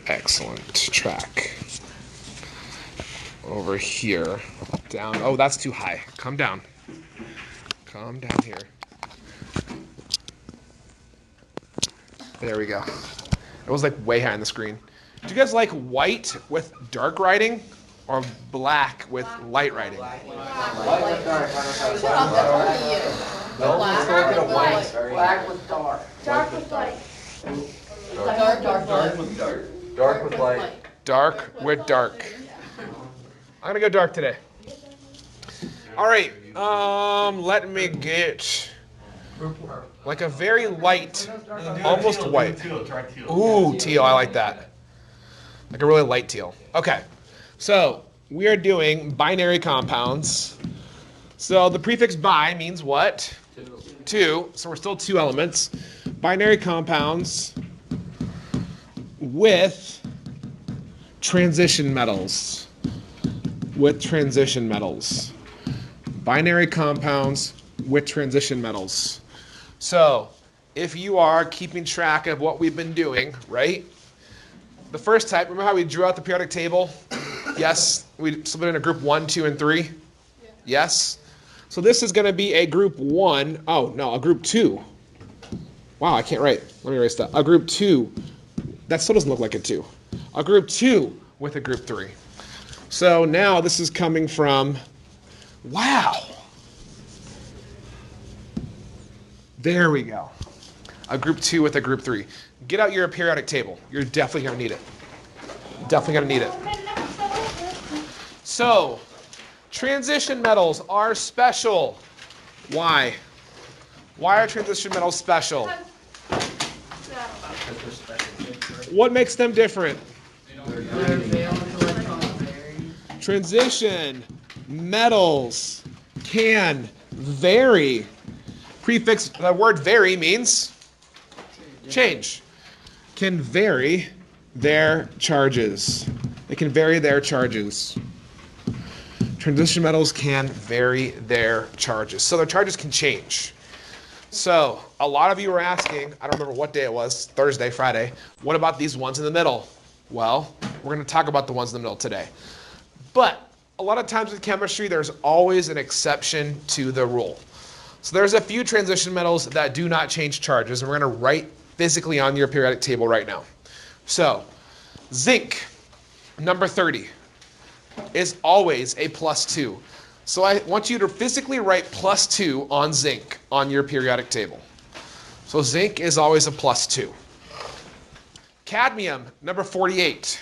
Excellent. Track. Over here. Down. Oh, that's too high. Come down. Come down here. There we go. It was like way high on the screen. Do you guys like white with dark writing or black with light writing? White with dark. Black with dark. Dark with light. Dark with dark. Dark with light. Dark with dark. I'm gonna go dark today. All right. Let me get like a very light, almost white. Ooh, teal. I like that. Like a really light teal. Okay. So we are doing binary compounds. So the prefix bi means what? Two. So we're still two elements. Binary compounds with transition metals. With transition metals. Binary compounds with transition metals. So if you are keeping track of what we've been doing, right? The first type, remember how we drew out the periodic table? Yes. We split it into group 1, 2, and 3? Yeah. Yes. So this is going to be a group 1. Oh, no, a group 2. Wow, I can't write. Let me erase that. A group 2. That still doesn't look like a 2. A group 2 with a group 3. So now this is coming from, wow. There we go. A group 2 with a group 3. Get out your periodic table. You're definitely going to need it. Definitely going to need it. So, transition metals are special. Why? Why are transition metals special? What makes them different? Transition metals can vary. Prefix, the word vary means change. Can vary their charges. They can vary their charges. Transition metals can vary their charges. So their charges can change. So a lot of you were asking, I don't remember what day it was, Thursday, Friday, what about these ones in the middle? Well, we're going to talk about the ones in the middle today. But a lot of times with chemistry, there's always an exception to the rule. So there's a few transition metals that do not change charges, and we're going to write physically on your periodic table right now. So zinc, number 30, is always a +2. So I want you to physically write +2 on zinc on your periodic table. So zinc is always a +2. Cadmium, number 48,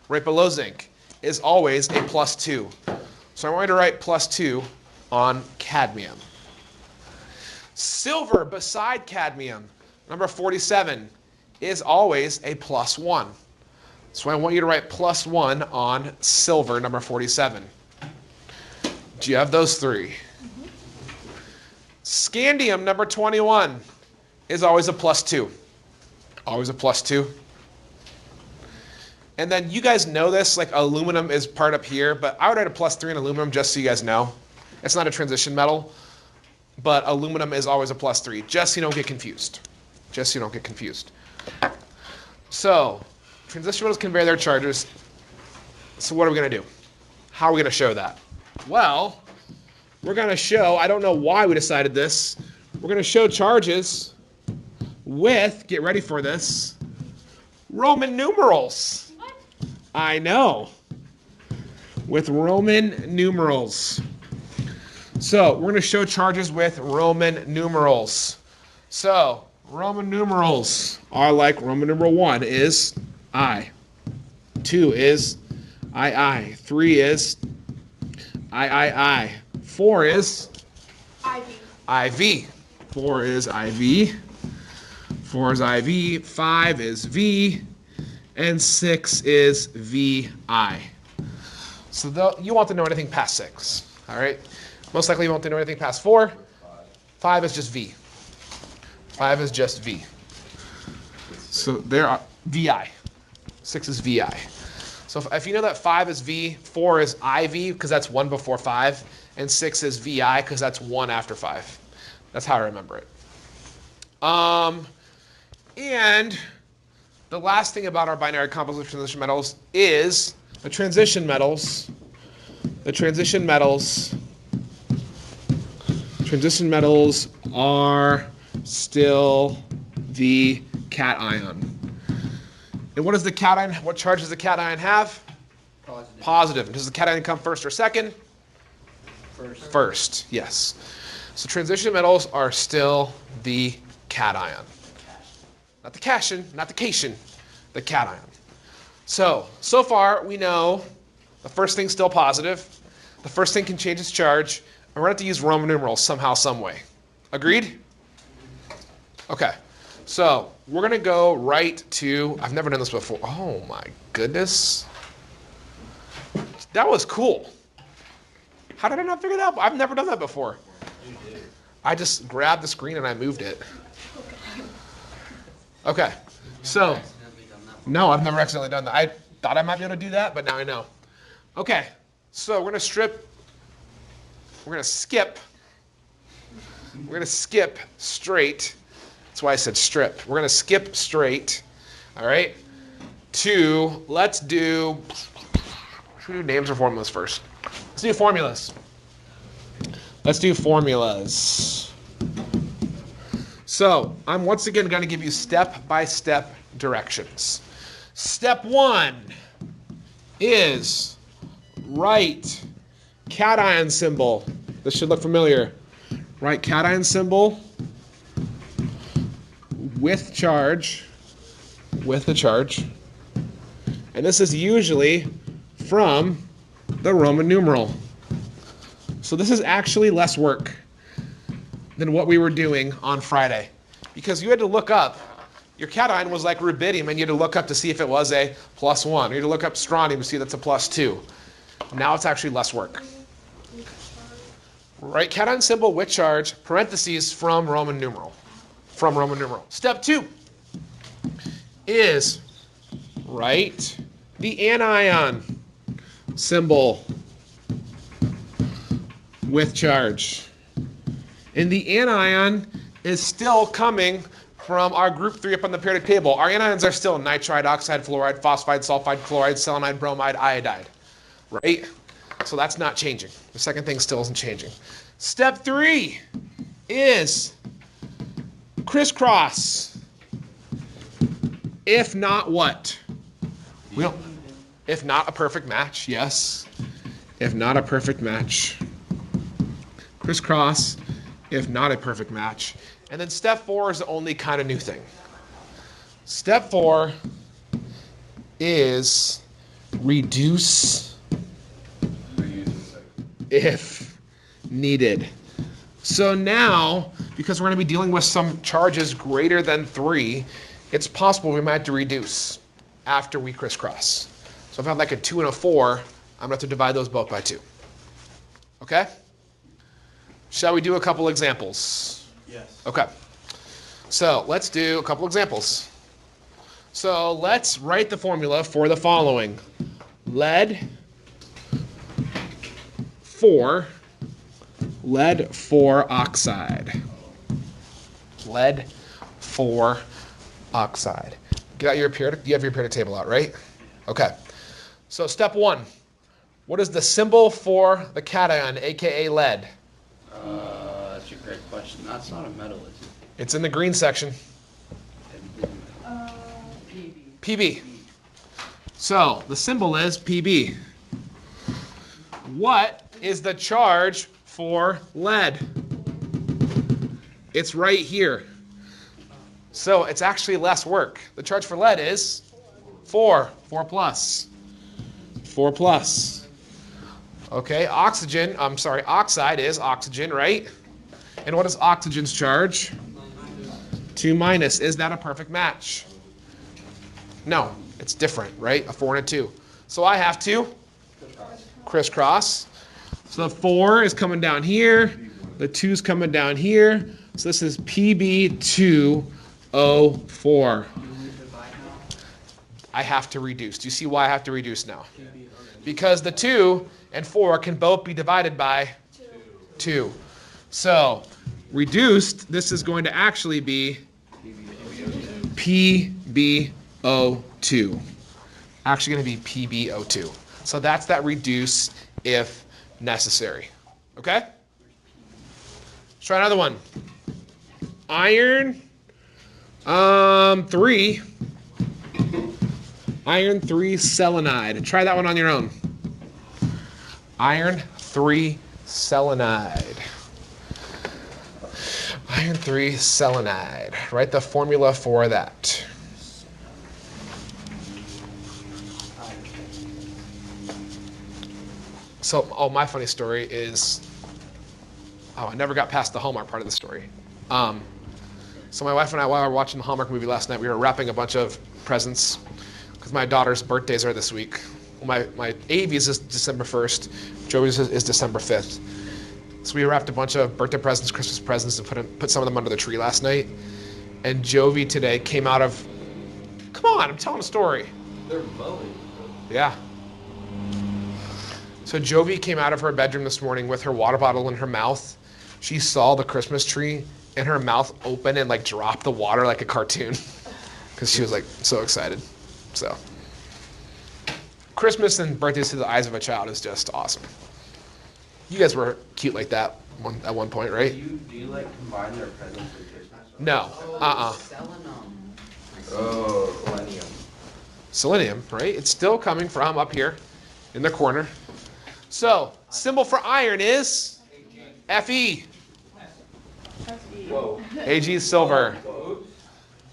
right below zinc, is always a +2. So I want you to write +2 on cadmium. Silver beside cadmium, number 47, is always a +1. So I want you to write +1 on silver, number 47. Do you have those three? Scandium, number 21, is always a +2. Always a +2. And then you guys know this, like aluminum is part up here, but I would write a +3 in aluminum just so you guys know. It's not a transition metal, but aluminum is always a +3, just so you don't get confused. Just so you don't get confused. So, transition metals can vary their charges. So what are we going to do? How are we going to show that? Well, we're going to show, I don't know why we decided this, we're going to show charges with, get ready for this, Roman numerals. What? I know. With Roman numerals. So we're going to show charges with Roman numerals. So Roman numerals are like Roman numeral 1 is I. 2 is II. 3 is III. 4 is IV. 4 is IV. 4 is IV. 5 is V. And 6 is VI. So you want to know anything past 6. All right? Most likely you won't know anything past 4. 5 is just V. 5 is just V. So there are VI. 6 is VI. So if you know that 5 is V, 4 is IV because that's 1 before 5, and 6 is VI because that's 1 after 5. That's how I remember it. And the last thing about our binary composite transition metals is the transition metals. The transition metals are still the cation. And what does the cation, what charge does the cation have? Positive. Positive. Does the cation come first or second? First. First, yes. So transition metals are still the cation. Not the cation, not the cation, the cation. So far we know the first thing's still positive. The first thing can change its charge. And we're going to have to use Roman numerals somehow, some way. Agreed? Okay. So we're going to go right to, I've never done this before. Oh my goodness. That was cool. How did I not figure that out? I've never done that before. I just grabbed the screen and I moved it. Okay. So, no, I've never accidentally done that. I thought I might be able to do that, but now I know. Okay. So we're going to skip straight. That's why I said strip. We're going to skip straight, all right, to, should we do names or formulas first? Let's do formulas. So I'm once again going to give you step-by-step directions. Step 1 is write cation symbol. This should look familiar. Write cation symbol with charge, with the charge. And this is usually from the Roman numeral. So this is actually less work than what we were doing on Friday, because you had to look up, your cation was like rubidium, and you had to look up to see if it was a +1. You had to look up strontium to see that's a +2. Now it's actually less work. Write cation symbol with charge, parentheses, from Roman numeral. Step 2 is write the anion symbol with charge. And the anion is still coming from our group 3 up on the periodic table. Our anions are still nitride, oxide, fluoride, phosphide, sulfide, chloride, selenide, bromide, iodide. Right? So that's not changing. The second thing still isn't changing. Step 3 is crisscross. If not what? If not a perfect match, yes. If not a perfect match. Crisscross, if not a perfect match. And then step 4 is the only kind of new thing. Step 4 is reduce if needed. So now, because we're going to be dealing with some charges greater than 3, it's possible we might have to reduce after we crisscross. So if I have like a 2 and a 4, I'm going to have to divide those both by 2. Okay? Shall we do a couple examples? Yes. Okay. So let's do a couple examples. So let's write the formula for the following. Lead 4 oxide. Lead 4 oxide. Get out your periodic. You have your periodic table out, right? Okay. So step 1. What is the symbol for the cation, aka lead? That's a great question. That's not a metal, is it? It's in the green section. PB. So the symbol is PB. What is the charge for lead? It's right here. So it's actually less work. The charge for lead is 4 plus. 4 plus. Okay, oxide is oxygen, right? And what is oxygen's charge? 2 minus. Is that a perfect match? No, it's different, right? A 4 and a 2. So I have to crisscross. So the 4 is coming down here. The 2 is coming down here. So this is PB2O4. I have to reduce. Do you see why I have to reduce now? Because the 2 and 4 can both be divided by 2. So reduced, this is going to actually be PbO2. PbO2. Actually going to be PbO2. So that's that reduce if necessary. Okay? Let's try another one. Iron 3. Iron 3 selenide. Try that one on your own. Iron 3 selenide. Iron 3 selenide. Write the formula for that. So, my funny story is, I never got past the Hallmark part of the story. So my wife and I, while we were watching the Hallmark movie last night, we were wrapping a bunch of presents because my daughter's birthdays are this week. My Avi's is December 1st. Joey's is December 5th. So we wrapped a bunch of birthday presents, Christmas presents, and put some of them under the tree last night. And Jovi today came out of, come on, I'm telling a story. They're mowing. Yeah. So Jovi came out of her bedroom this morning with her water bottle in her mouth. She saw the Christmas tree and her mouth open and like drop the water like a cartoon because she was like so excited. So Christmas and birthdays to the eyes of a child is just awesome. You guys were cute like that at one point, right? Do you like combine their presents with Christmas? No. Oh, selenium. Selenium, right? It's still coming from up here in the corner. So symbol for iron is Fe. Whoa. Ag is silver.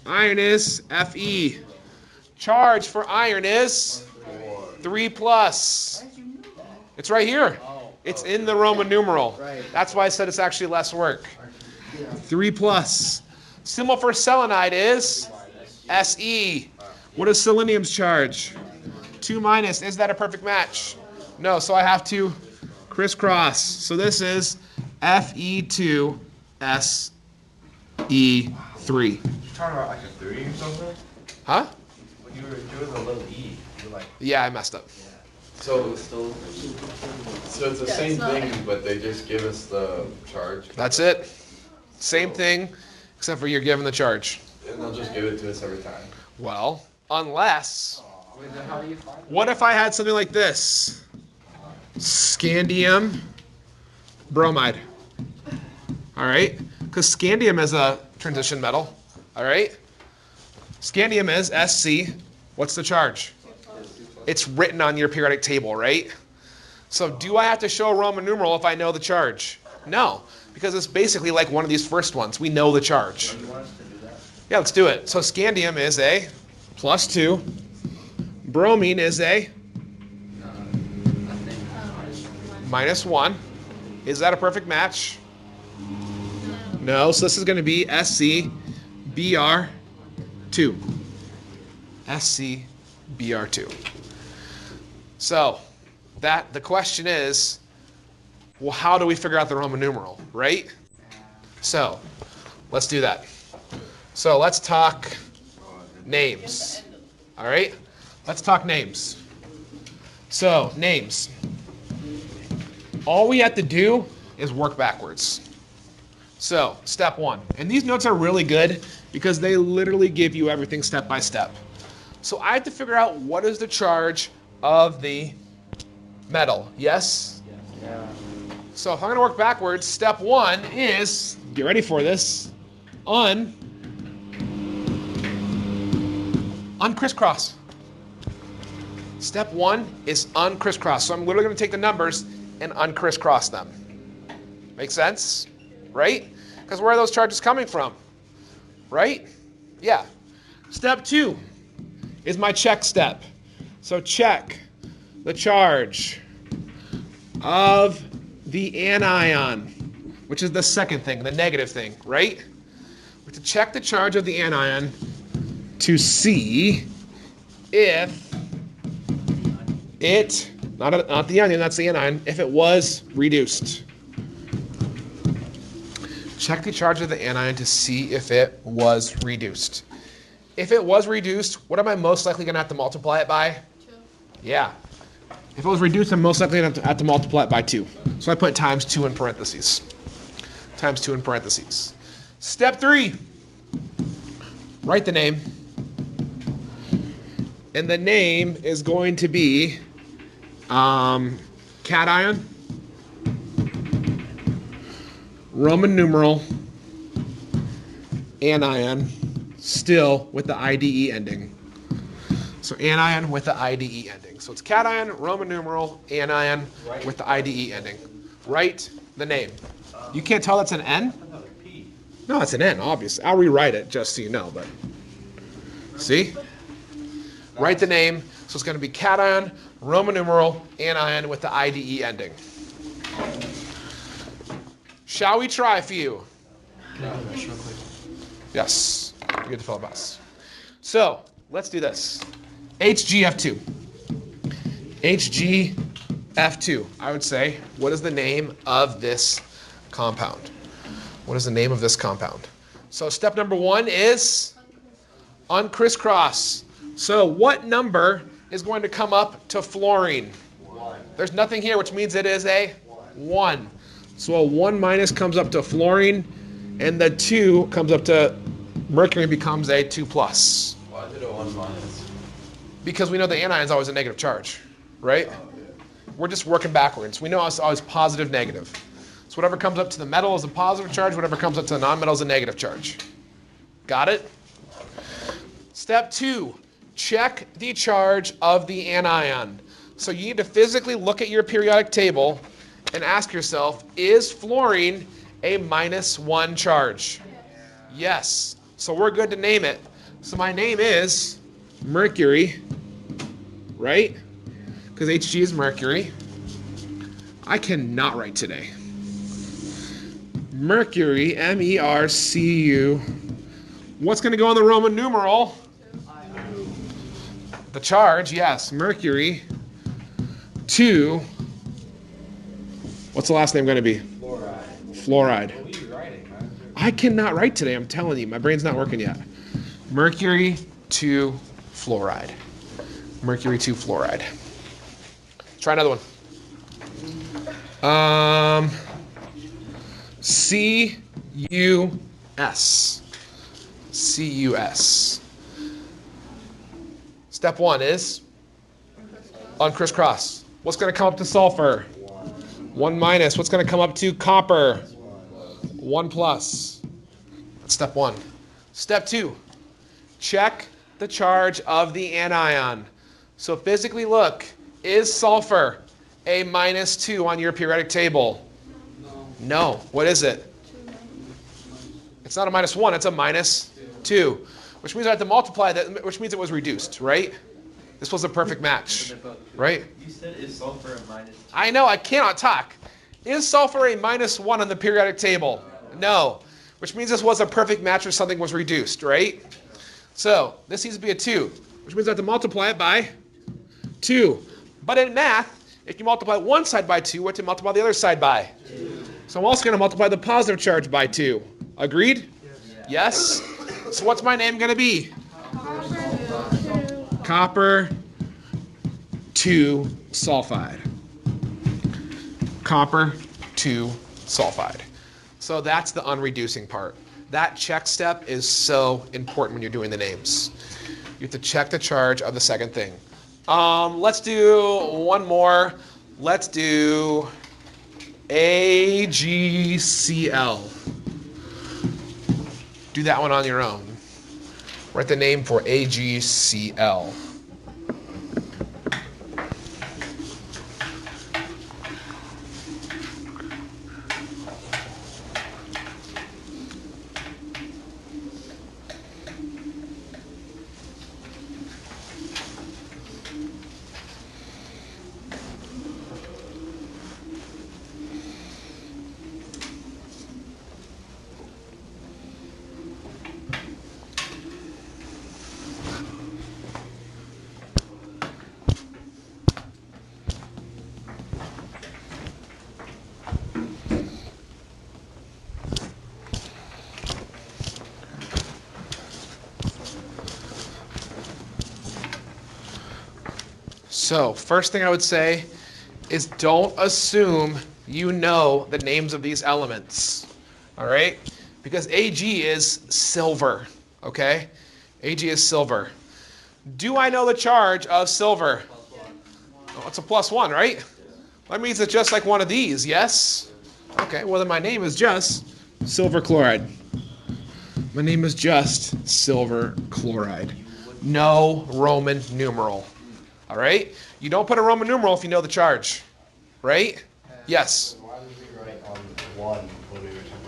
Iron is Fe. Charge for iron is 3 plus. It's right here. It's in the Roman numeral. That's why I said it's actually less work. 3 plus. Symbol for selenide is Se. What is selenium's charge? 2 minus. Is that a perfect match? No, so I have to crisscross. So this is Fe2 Se3. You talking about like a 3 or something? Huh? When you were doing the little E, you're like, Yeah, I messed up. so it's the same thing, but they just give us the charge. That's it. Same thing, except for you're given the charge. And they'll just give it to us every time. Well, unless, Wait, then how do you find what if I had something like this? Scandium bromide. All right? Because scandium is a transition metal. All right? Scandium is Sc. What's the charge? It's written on your periodic table, right? So do I have to show a Roman numeral if I know the charge? No, because it's basically like one of these first ones. We know the charge. you want us to do that? Yeah, let's do it. So scandium is a +2. Bromine is a -1. Is that a perfect match? No, so this is going to be ScBr2. ScBr2. So the question is, well, how do we figure out the Roman numeral, right? So let's do that. So let's talk names. All right? Let's talk names. So names. All we have to do is work backwards. So step 1. And these notes are really good because they literally give you everything step by step. So I have to figure out what is the charge of the metal. Yes? Yeah. So if I'm going to work backwards, step 1 is, get ready for this, uncrisscross. Step 1 is uncrisscross. So I'm literally going to take the numbers and uncrisscross them. Make sense? Right? Because where are those charges coming from? Right? Yeah. Step 2 is my check step. So check the charge of the anion, which is the second thing, the negative thing, right? We have to check the charge of the anion to see if it, not the onion, that's the anion, if it was reduced. Check the charge of the anion to see if it was reduced. If it was reduced, what am I most likely going to have to multiply it by? 2. Yeah. If it was reduced, I'm most likely going to have to multiply it by 2. So I put times 2 in parentheses. Times 2 in parentheses. Step 3. Write the name. And the name is going to be cation, Roman numeral, anion, still with the IDE ending. So anion with the IDE ending. So it's cation, Roman numeral, anion with the IDE ending. Write the name. You can't tell that's an N? No, it's an N, obviously. I'll rewrite it just so you know, but see? Write the name. So it's going to be cation, Roman numeral, anion with the IDE ending. Shall we try for you? Yes. You get to fill a bus. So let's do this. HGF2. HGF2. I would say, what is the name of this compound? What is the name of this compound? So step number 1 is uncrisscross. So what number is going to come up to fluorine? 1. There's nothing here, which means it is a 1. So a 1 minus comes up to fluorine, and the 2 comes up to mercury and becomes a 2 plus. Why did it 1 minus? Because we know the anion is always a negative charge, right? Oh, yeah. We're just working backwards. We know it's always positive, negative. So whatever comes up to the metal is a positive charge, whatever comes up to the non-metal is a negative charge. Got it? Step 2, check the charge of the anion. So you need to physically look at your periodic table and ask yourself, is fluorine a -1 charge? Yes. So we're good to name it. So my name is mercury, right? Because Hg is mercury. I cannot write today. Mercury, M-E-R-C-U. What's going to go in the Roman numeral? The charge, yes. Mercury, 2. What's the last name going to be? Fluoride. What are you writing, man? I cannot write today, I'm telling you. My brain's not working yet. Mercury 2 fluoride. Mercury 2 fluoride. Try another one. C-U-S. C-U-S. Step 1 is uncrisscross. What's going to come up to sulfur? 1 minus. What's going to come up to copper? 1 plus. That's step 1. Step 2, check the charge of the anion. So physically look, is sulfur a -2 on your periodic table? No. What is it? It's not a -1, it's a -2. Which means I have to multiply that, which means it was reduced, right? This was a perfect match, right? You said is sulfur a -2? I know, I cannot talk. Is sulfur a -1 on the periodic table? No. Which means this was a perfect match or something was reduced, right? So this needs to be a 2, which means I have to multiply it by 2. But in math, if you multiply one side by 2, what to multiply the other side by? 2. So I'm also going to multiply the positive charge by 2. Agreed? Yes? So what's my name going to be? Copper 2 sulfide. Copper 2 sulfide. So that's the unreducing part. That check step is so important when you're doing the names. You have to check the charge of the second thing. Let's do one more. Let's do AgCl. Do that one on your own. Write the name for AgCl. So, first thing I would say is don't assume you know the names of these elements. All right? Because Ag is silver, okay? Ag is silver. Do I know the charge of silver? Oh, it's a +1, right? That means it's just like one of these, yes? Okay, well then my name is just silver chloride. My name is just silver chloride. No Roman numeral. All right? You don't put a Roman numeral if you know the charge, right? Yes. Why did we write on one when we were talking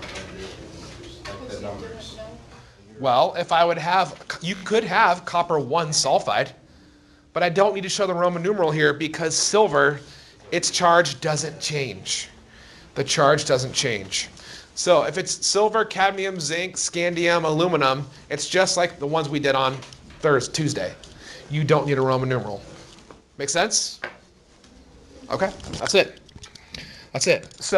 about like the numbers? Well, if I would have, you could have copper 1 sulfide, but I don't need to show the Roman numeral here because silver, its charge doesn't change. The charge doesn't change. So if it's silver, cadmium, zinc, scandium, aluminum, it's just like the ones we did on Tuesday. You don't need a Roman numeral. Make sense? Okay, that's it. That's it. So.